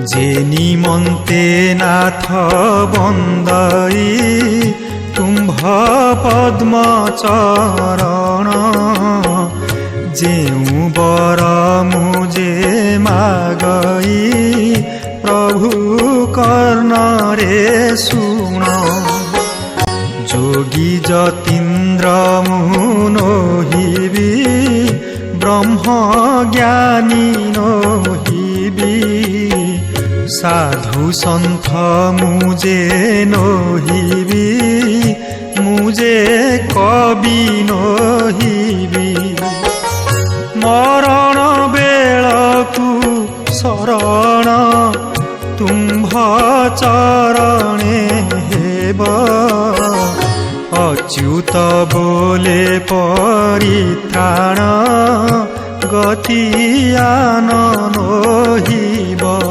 যে নিমন্তে নাথ বন্দই তুম্ভ পদ্ম চরণ যেউ বর মুজে মাগই প্রভু কর্ণরে শুণ যোগী যতীন্দ্র মুনোহিবি ব্রহ্ম জ্ঞানী নহিবি সাধু সন্থ মুজে নহিবি মুজে কবি নহিবি মরণ বেଳକୁ শরণ তুম্ভ চরণে হেব অচ্যুত बोले परित्राण गति आन नहिब।